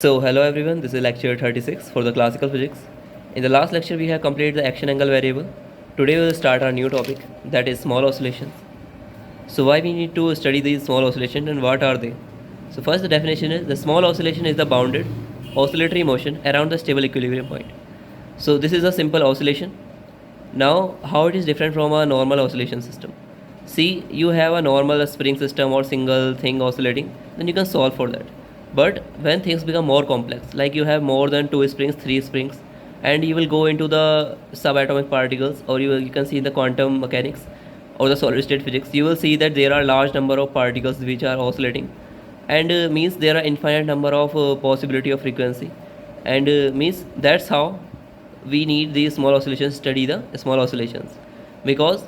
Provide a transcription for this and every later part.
So hello everyone, this is lecture 36 for the classical physics. In the last lecture we have completed the action angle variable. Today we will start our new topic, that is small oscillations. So why we need to study these small oscillations and what are they? So first the definition is the small oscillation is the bounded oscillatory motion around the stable equilibrium point. So this is a simple oscillation. Now how it is different from a normal oscillation system? See, you have a normal spring system or single thing oscillating, then you can solve for that. But when things become more complex, like you have more than 2 springs, 3 springs, and you will go into the subatomic particles, or you can see in the quantum mechanics or the solid state physics, you will see that there are large number of particles which are oscillating, and means there are infinite number of possibility of frequency, and means that's how we need these small oscillations, study the small oscillations. Because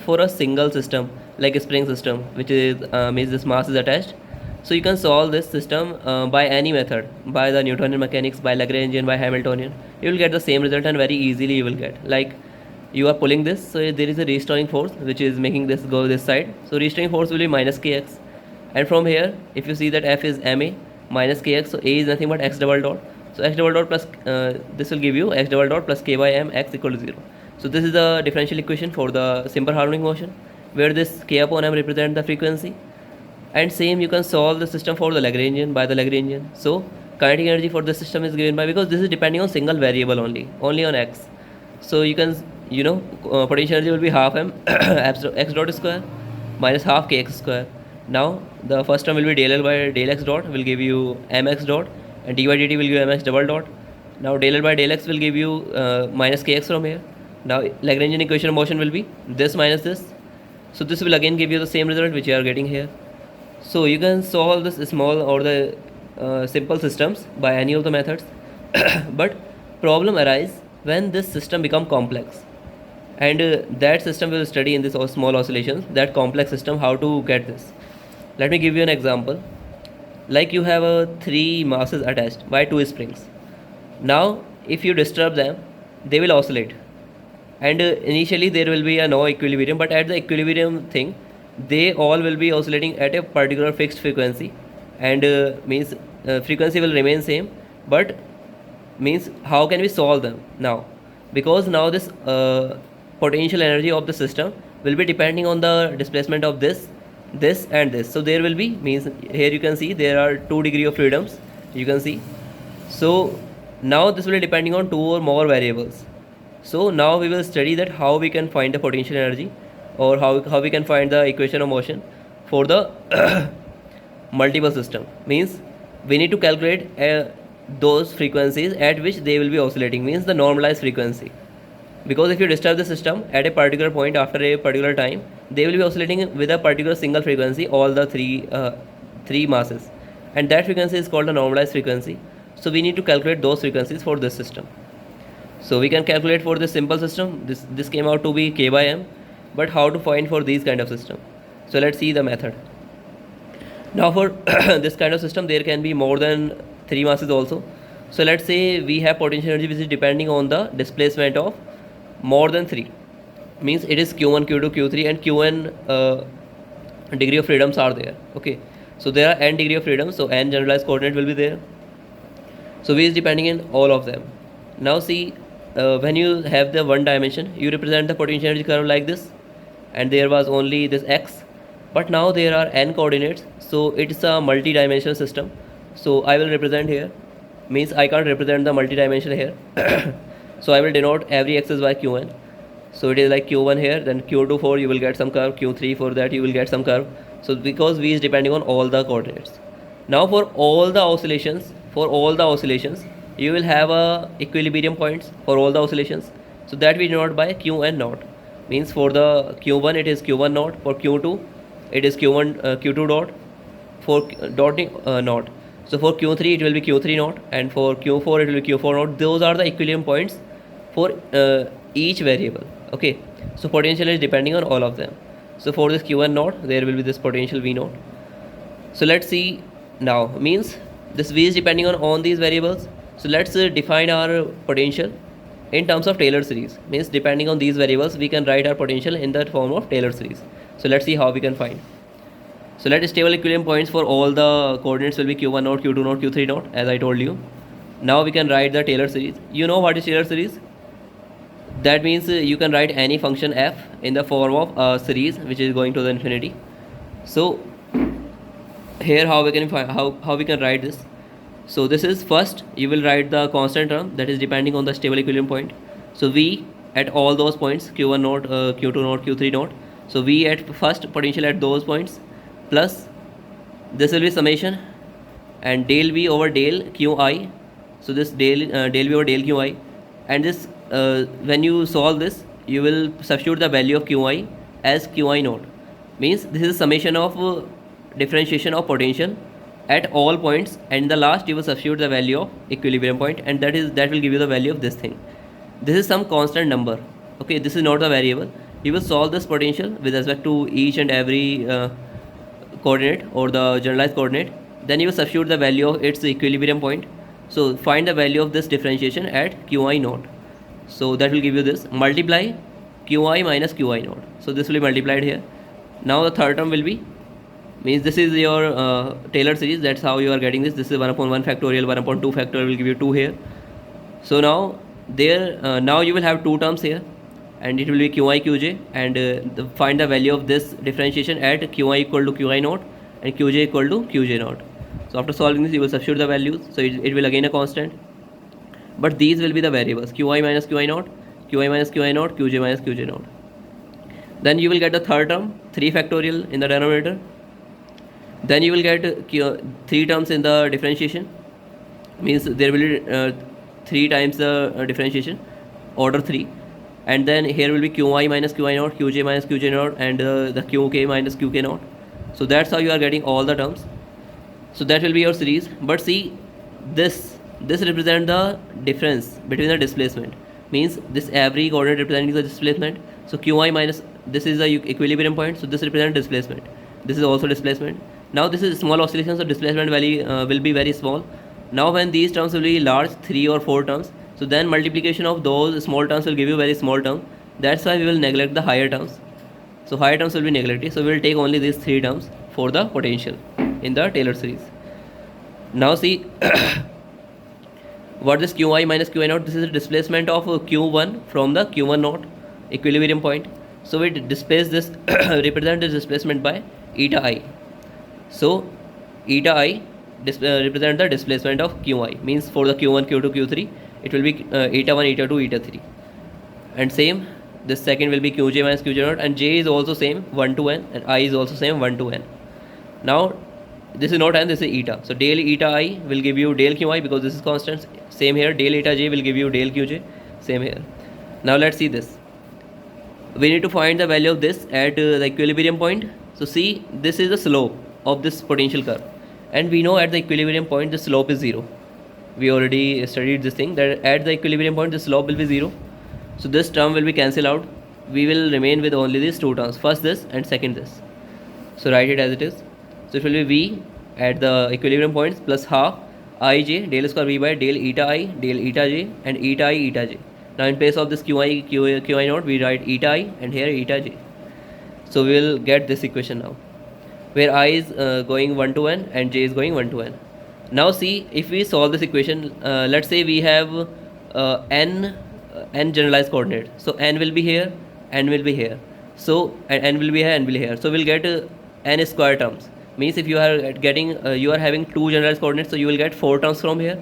for a single system like a spring system, which is means this mass is attached, so you can solve this system by any method, by the Newtonian mechanics, by Lagrangian, by Hamiltonian. You will get the same result, and very easily you will get, like, you are pulling this, so there is a restoring force which is making this go this side, so restoring force will be minus kx. And from here, if you see that F is ma minus kx, so A is nothing but x double dot, so x double dot plus this will give you x double dot plus k by m x equal to 0. So this is the differential equation for the simple harmonic motion, where this k upon m represent the frequency. And same you can solve the system for the Lagrangian by the Lagrangian. So kinetic energy for this system is given by, because this is depending on single variable only on x. So you can potential energy will be half m x dot square minus half kx square. Now the first term will be del L by del x dot will give you mx dot, and dy dt will give mx double dot. Now del L by del x will give you minus kx from here. Now Lagrangian equation of motion will be this minus this. So this will again give you the same result which you are getting here. So you can solve this small or the simple systems by any of the methods. But problem arise when this system become complex, and that system will study in this small oscillations, that complex system, how to get this. Let me give you an example. Like you have three masses attached by 2 springs. Now if you disturb them, they will oscillate, and initially there will be a no equilibrium, but at the equilibrium thing, they all will be oscillating at a particular fixed frequency, and means frequency will remain same. But means how can we solve them now? Because now this potential energy of the system will be depending on the displacement of this and this. So there will be, means here you can see there are 2 degrees of freedoms, you can see. So now this will be depending on 2 or more variables. So now we will study that how we can find the potential energy, or how we can find the equation of motion for the multiple system. Means we need to calculate those frequencies at which they will be oscillating, means the normalized frequency. Because if you disturb the system at a particular point after a particular time, they will be oscillating with a particular single frequency, all the three masses, and that frequency is called the normalized frequency. So we need to calculate those frequencies for this system. So we can calculate for this simple system, this came out to be k by m. But how to find for these kind of system? So let's see the method. Now for this kind of system, there can be more than 3 masses also. So let's say we have potential energy which is depending on the displacement of more than 3. Means it is q1, q2, q3, and qn degree of freedoms are there. Okay, so there are n degree of freedom, so n generalized coordinate will be there. So v is depending on all of them. Now see, when you have the one dimension, you represent the potential energy curve like this, and there was only this x. But now there are n coordinates, so it's a multi-dimensional system. So I will represent here, means I can't represent the multi-dimension here. So I will denote every axis by qn. So it is like q1 here, then q2 for you will get some curve, q3 for that you will get some curve. So because v is depending on all the coordinates. Now for all the oscillations, you will have equilibrium points for all the oscillations. So that we denote by qn naught. Means for the q1 it is q1 naught, for q2 it is q1 q2 dot, for dotting naught. So for q3 it will be q3 naught, and for q4 it will be q4 naught. Those are the equilibrium points for each variable. Okay, so potential is depending on all of them. So for this q1 naught, there will be this potential v naught. So let's see now. Means this v is depending on these variables. So let's define our potential in terms of Taylor series. Means depending on these variables, we can write our potential in the form of Taylor series. So let's see how we can find. So let stable equilibrium points for all the coordinates will be q1 naught, q2 naught, q3 naught, as I told you. Now we can write the Taylor series. You know what is Taylor series? That means you can write any function f in the form of a series which is going to the infinity. So here how we can how we can write this. So this is, first you will write the constant term that is depending on the stable equilibrium point. So v at all those points q1 naught, q2 naught, q3 naught. So v at first potential at those points plus this will be summation and del v over del qi. So this del v over del qi, and this when you solve this you will substitute the value of qi as qi naught. Means this is summation of differentiation of potential at all points, and in the last you will substitute the value of equilibrium point, and that will give you the value of this thing. This is some constant number. Okay, this is not a variable. You will solve this potential with respect to each and every coordinate or the generalized coordinate. Then you will substitute the value of its equilibrium point. So find the value of this differentiation at qi naught. So that will give you this. Multiply qi minus qi naught. So this will be multiplied here. Now the third term will be, means this is your Taylor series. That's how you are getting this. This is 1 upon 1 factorial, 1 upon 2 factorial will give you 2 here. So now there now you will have two terms here, and it will be qi qj, and find the value of this differentiation at qi equal to qi naught and qj equal to qj naught. So after solving this you will substitute the values, so it will again a constant, but these will be the variables qi minus qi naught, qi minus qi naught, qj minus qj naught. Then you will get the third term 3 factorial in the denominator. Then you will get 3 terms in the differentiation, means there will be 3 times the differentiation, order 3, and then here will be qi minus qi naught, qj minus qj naught, and the qk minus qk naught. So that's how you are getting all the terms. So that will be your series. But see, this represents the difference between the displacement, means this every coordinate representing the displacement. So qi minus, this is the equilibrium point, so this represents displacement, this is also displacement. Now this is small oscillation, so displacement value will be very small. Now when these terms will be large, 3 or 4 terms, so then multiplication of those small terms will give you very small term. That's why we will neglect the higher terms. So higher terms will be neglected. So we will take only these 3 terms for the potential in the Taylor series. Now see what this qi minus qi naught, this is the displacement of q1 from the q1 naught equilibrium point. So we displace this represent this displacement by eta I. So eta I represent the displacement of qi, means for the q1, q2, q3 it will be eta 1, eta 2, eta 3, and same this second will be qj minus qj naught, and j is also same 1 to n, and I is also same 1 to n. Now this is not n, this is eta. So del eta I will give you del qi, because this is constant. Same here, del eta j will give you del qj, same here. Now let's see this. We need to find the value of this at the equilibrium point. So see, this is the slope of this potential curve, and we know at the equilibrium point the slope is 0. We already studied this thing, that at the equilibrium point the slope will be 0. So this term will be cancelled out. We will remain with only these 2 terms, first this and second this. So write it as it is. So it will be v at the equilibrium points plus half ij del square v by del eta I del eta j and eta I eta j. Now in place of this qi naught we write eta I and here eta j. So we will get this equation now, where I is going 1 to n and j is going 1 to n. Now see, if we solve this equation, let's say we have n generalized coordinate. So n will be here, n will be here. So n will be here, n will be here. So we'll get n square terms. Means if you are getting you are having 2 generalized coordinates, so you will get 4 terms from here,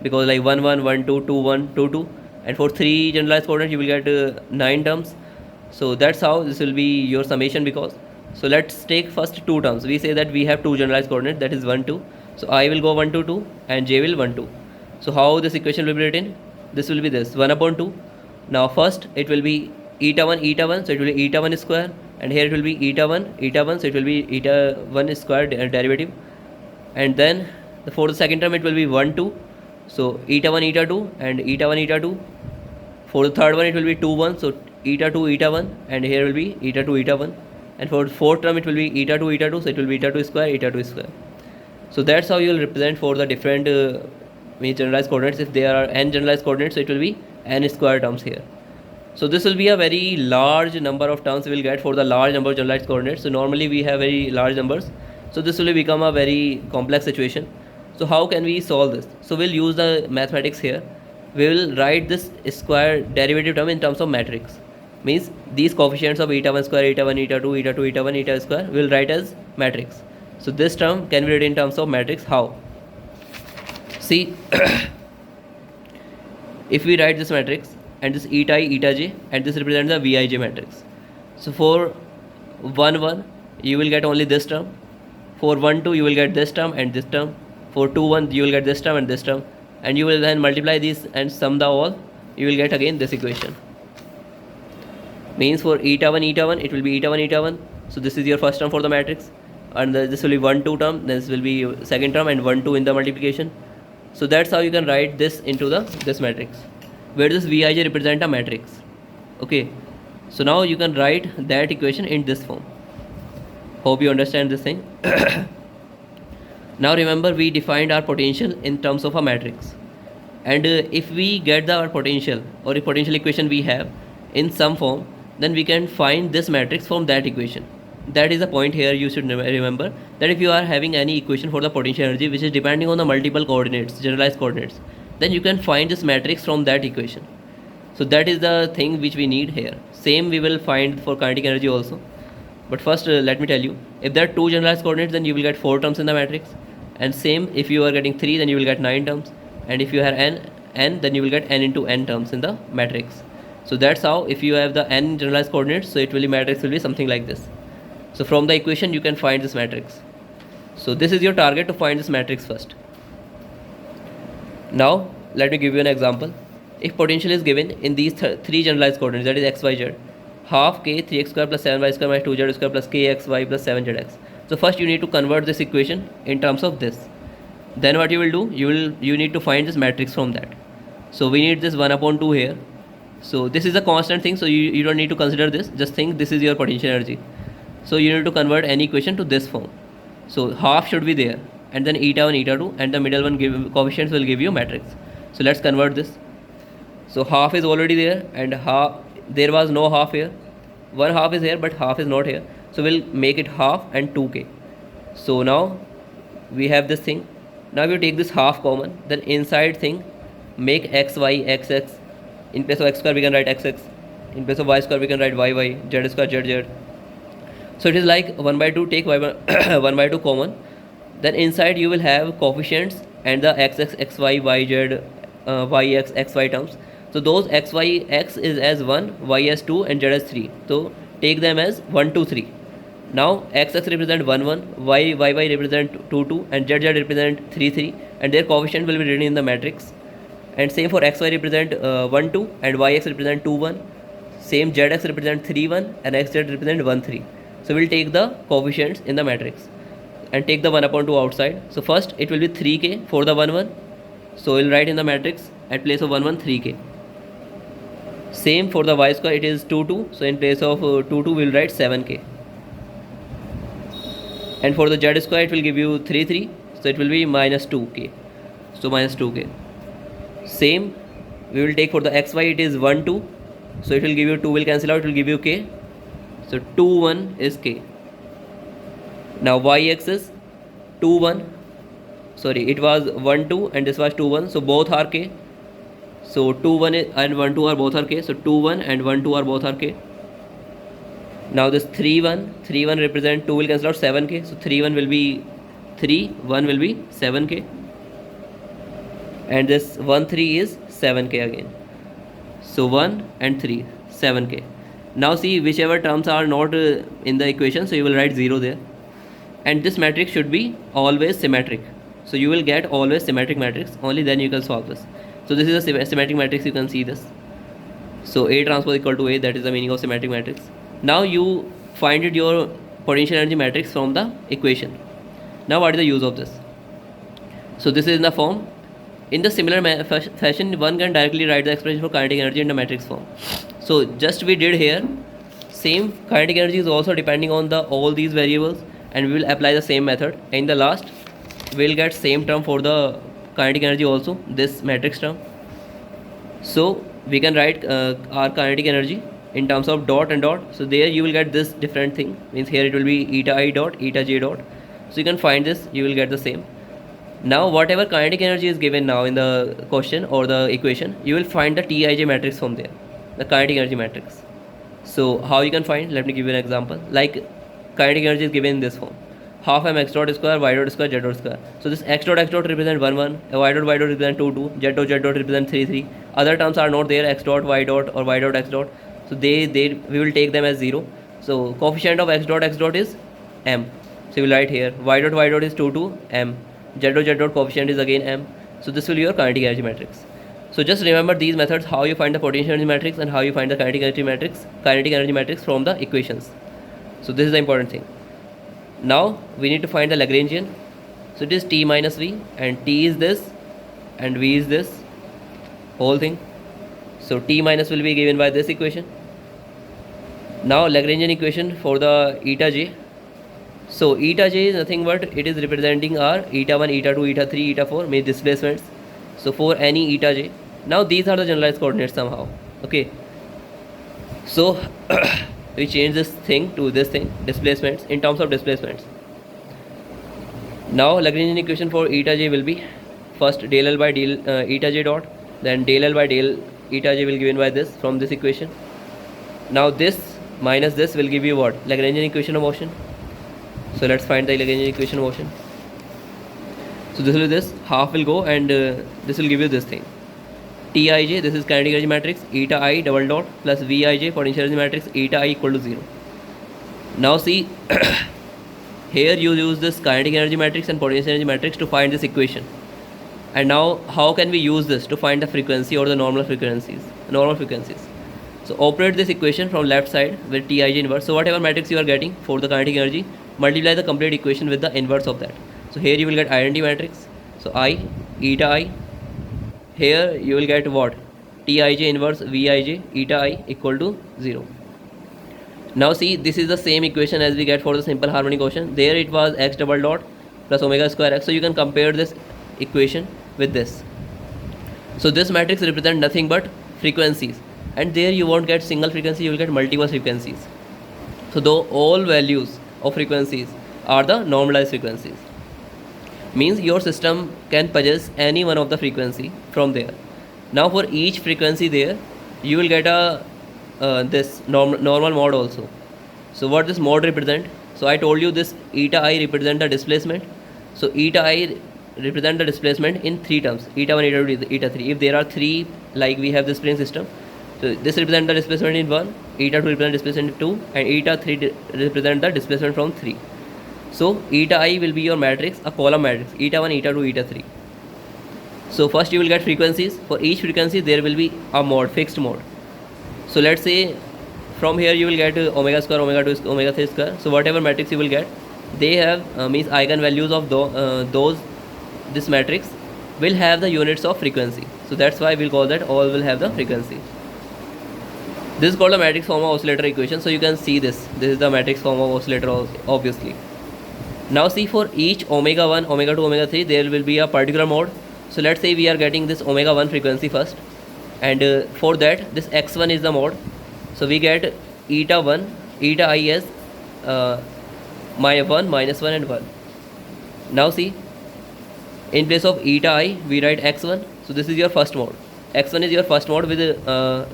because like 1 1 1 2 2 1 2 2, and for 3 generalized coordinates you will get 9 terms. So that's how this will be your summation. Because so let's take first 2 terms. We say that we have 2 generalized coordinates, that is 1 2. So I will go 1 to 2 and j will 1 2. So how this equation will be written? This will be this 1 upon 2. Now first it will be eta 1, so it will be eta 1 square, and here it will be eta 1, so it will be eta 1 square derivative, and then for the second term it will be 1 2, so eta 1 eta 2 and eta 1 eta 2. For the third one it will be 2 1, so eta 2 eta 1, and here will be eta 2 eta 1, and for the fourth term it will be eta 2 eta 2, so it will be eta 2 square eta 2 square. So that's how you will represent for the different generalized coordinates. If there are n generalized coordinates, so it will be n square terms here. So this will be a very large number of terms we will get for the large number of generalized coordinates. So normally we have very large numbers. So this will become a very complex situation. So how can we solve this? So we'll use the mathematics here. We will write this square derivative term in terms of matrix. Means these coefficients of eta 1 square, eta 1, eta 2, eta 2, eta 1, eta square we'll write as matrix. So this term can be written in terms of matrix. How? See, if we write this matrix and this eta I, eta j, and this represents the Vij matrix. So for 1 1 you will get only this term. For 1 2 you will get this term and this term. For 2 1 you will get this term and this term, and you will then multiply these and sum the all. You will get again this equation. Means for eta 1 it will be eta 1. So this is your first term for the matrix, and this will be 1 2 term. This will be second term, and 1 2 in the multiplication. So that's how you can write this into this matrix, where this Vij represent a matrix. Okay, so now you can write that equation in this form. Hope you understand this thing. Now remember, we defined our potential in terms of a matrix, and if we get our potential or a potential equation we have in some form, then we can find this matrix from that equation. That is the point here. You should remember that if you are having any equation for the potential energy which is depending on the multiple coordinates, generalized coordinates, then you can find this matrix from that equation. So that is the thing which we need here. Same we will find for kinetic energy also. But first let me tell you, if there are two generalized coordinates, then you will get 4 terms in the matrix, and same if you are getting 3, then you will get 9 terms, and if you have n, then you will get n into n terms in the matrix. So that's how, if you have the n generalized coordinates, so it will be matrix will be something like this. So from the equation you can find this matrix. So this is your target, to find this matrix first. Now let me give you an example. If potential is given in these 3 generalized coordinates, that is x, y, z, half k 3x square plus 7y square minus 2z square plus kxy plus 7zx. So first you need to convert this equation in terms of this. Then what you will do, you need to find this matrix from that. So we need this 1/2 here. So this is a constant thing, so you don't need to consider this. Just think this is your potential energy. So you need to convert any equation to this form. So half should be there, and then eta 1, eta 2, and the middle one coefficients will give you matrix. So let's convert this. So half is already there, and there was no half here. 1 half is here, but half is not here. So we'll make it half and 2k. So now we have this thing. Now we take this half common, then inside thing make x, y, x, x. In place of x square we can write x, x. In place of y square we can write y, y, z square, z, z. So it is like 1/2, take 1/2 common. Then inside you will have coefficients and the x, x, x, y, y, z, y, x, x, y terms. So those x, y, x is as 1, y as 2, and z as 3. So take them as 1, 2, 3. Now x, x represent 1, 1, y, y, y represent 2, 2, and z, z represent 3, 3, and their coefficient will be written in the matrix. And same for x, y represent 1, 2, and y, x represent 2, 1. Same z, x represent 3, 1, and x, z represent 1, 3. So we'll take the coefficients in the matrix and take the 1/2 outside. So first it will be 3k for the 1, 1. So we'll write in the matrix at place of 1, 1, 3k. Same for the y square, it is 2, 2. So in place of 2, 2 we'll write 7k. And for the z square it will give you 3, 3. So it will be minus 2k. So minus 2k. Same we will take for the xy, it is 1, 2. So it will give you 2 will cancel out, it will give you k. So 2, 1 is k. Now yx is 2, 1. Sorry, it was 1, 2 and this was 2, 1. So both are k. So 2, 1 and 1, 2 are both are k. So 2, 1 and 1, 2 are both are k. Now this 3, 1 represent 2 will cancel out 7k. So 3, 1 will be 3, 1 will be 7k. And this 1, 3 is 7k again. So 1 and 3, 7k. Now see, whichever terms are not in the equation, so you will write 0 there. And this matrix should be always symmetric. So you will get always symmetric matrix, only then you can solve this. So this is a symmetric matrix, you can see this. So A transpose equal to A, that is the meaning of symmetric matrix. Now you find it your potential energy matrix from the equation. Now what is the use of this? So this is in the form. In the similar fashion, one can directly write the expression for kinetic energy in the matrix form. So just we did here, same kinetic energy is also depending on all these variables, and we will apply the same method. In the last we will get same term for the kinetic energy also, this matrix term. So we can write our kinetic energy in terms of dot and dot. So there you will get this different thing, means here it will be eta I dot, eta j dot. So you can find this, you will get the same. Now whatever kinetic energy is given now in the question or the equation, you will find the Tij matrix from there, the kinetic energy matrix. So how you can find? Let me give you an example. Like kinetic energy is given in this form: half m x dot square, y dot square, z dot square. So this x dot represent 1 1, y dot represent 2 2, z dot represent 3 3. Other terms are not there, x dot y dot or y dot x dot. So they we will take them as 0. So coefficient of x dot is m. So we will write here y dot is 2 2 m. Z dot coefficient is again m. So this will be your kinetic energy matrix. So just remember these methods, how you find the potential energy matrix and how you find the kinetic energy matrix from the equations. So this is the important thing. Now we need to find the Lagrangian. So it is t minus v, and t is this and v is this whole thing. So t minus will be given by this equation. Now Lagrangian equation for the eta j. So eta j is nothing but it is representing our eta 1, eta 2, eta 3, eta 4 means displacements. So for any eta j, now these are the generalized coordinates somehow. Okay, so we change this thing to this thing, displacements, in terms of displacements. Now Lagrangian equation for eta j will be first del L by del eta j dot, then del L by del eta j will be given by this from this equation. Now this minus this will give you what? Lagrangian equation of motion. So let's find the Lagrangian equation of motion. So this will be this, half will go, and this will give you this thing. Tij, this is kinetic energy matrix, eta I double dot plus Vij, potential energy matrix, eta I equal to 0. Now see, here you use this kinetic energy matrix and potential energy matrix to find this equation. And now how can we use this to find the frequency or the normal frequencies? So operate this equation from left side with Tij inverse. So whatever matrix you are getting for the kinetic energy, multiply the complete equation with the inverse of that. So here you will get identity matrix. So I, eta I. Here you will get what? Tij inverse Vij, eta I equal to 0. Now see, this is the same equation as we get for the simple harmonic motion. There it was x double dot plus omega square x. So you can compare this equation with this. So this matrix represents nothing but frequencies, and there you won't get single frequency, you will get multiple frequencies. So though all values of frequencies are the normalized frequencies, means your system can possess any one of the frequency from there. Now for each frequency there you will get a this normal mode also. So what this mode represent? So I told you this eta I represent the displacement. So eta I represent the displacement in 3 terms: eta 1, eta 2, eta 3. If there are 3, like we have this plane system, so this represent the displacement in 1, eta 2 represent displacement in 2, and eta 3 represent the displacement from 3. So eta I will be your matrix, a column matrix, eta 1, eta 2, eta 3. So first you will get frequencies. For each frequency there will be a mode, fixed mode. So let's say from here you will get omega square, omega 2, omega 3 square. So whatever matrix you will get, they have means eigenvalues of those, this matrix will have the units of frequency. So that's why we'll call that all will have the frequency. This is called a matrix form of oscillator equation. So you can see this is the matrix form of oscillator obviously. Now see, for each omega 1, omega 2, omega 3 there will be a particular mode. So let's say we are getting this omega 1 frequency first, and for that this x1 is the mode. So we get eta 1, eta I as my 1, minus 1 and 1. Now see, in place of eta I we write x1. So this is your first mode. X1 is your first mode with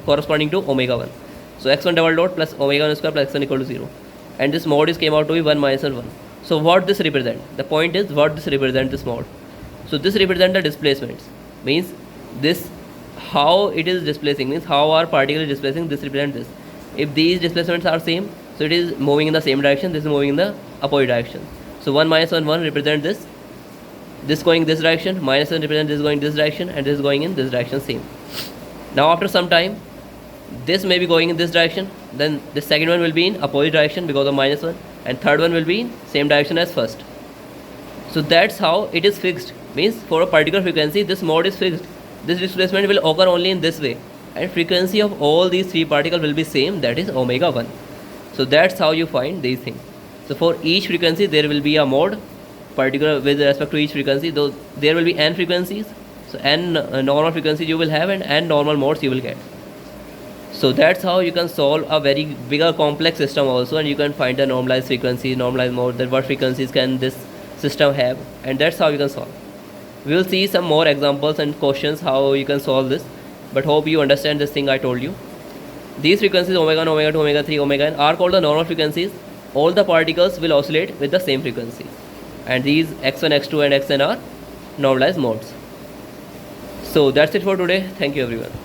corresponding to omega 1. So x1 double dot plus omega 1 square plus x1 equal to 0. And this mode is came out to be 1 minus 1. So what this represent? The point is what this represent, this mode. So this represent the displacements, means this how it is displacing, means how our particle is displacing, this represent this. If these displacements are same, so it is moving in the same direction, this is moving in the opposite direction. So 1 minus 1 1 represent this going this direction, minus 1 represent this going this direction, and this going in this direction same. Now after some time this may be going in this direction, then the second one will be in opposite direction because of minus 1, and third one will be in same direction as first. So that's how it is fixed, means for a particular frequency this mode is fixed. This displacement will occur only in this way, and frequency of all these 3 particles will be same, that is omega 1. So that's how you find these things. So for each frequency there will be a mode particular with respect to each frequency, though there will be n frequencies. So n normal frequencies you will have, and n normal modes you will get. So that's how you can solve a very bigger complex system also, and you can find the normalized frequency, normalized mode, that what frequencies can this system have, and that's how you can solve. We will see some more examples and questions how you can solve this, but hope you understand this thing I told you. These frequencies omega 1, omega 2, omega 3, omega n are called the normal frequencies. All the particles will oscillate with the same frequency, and these x1, x2 and xn are normalized modes. So that's it for today. Thank you everyone.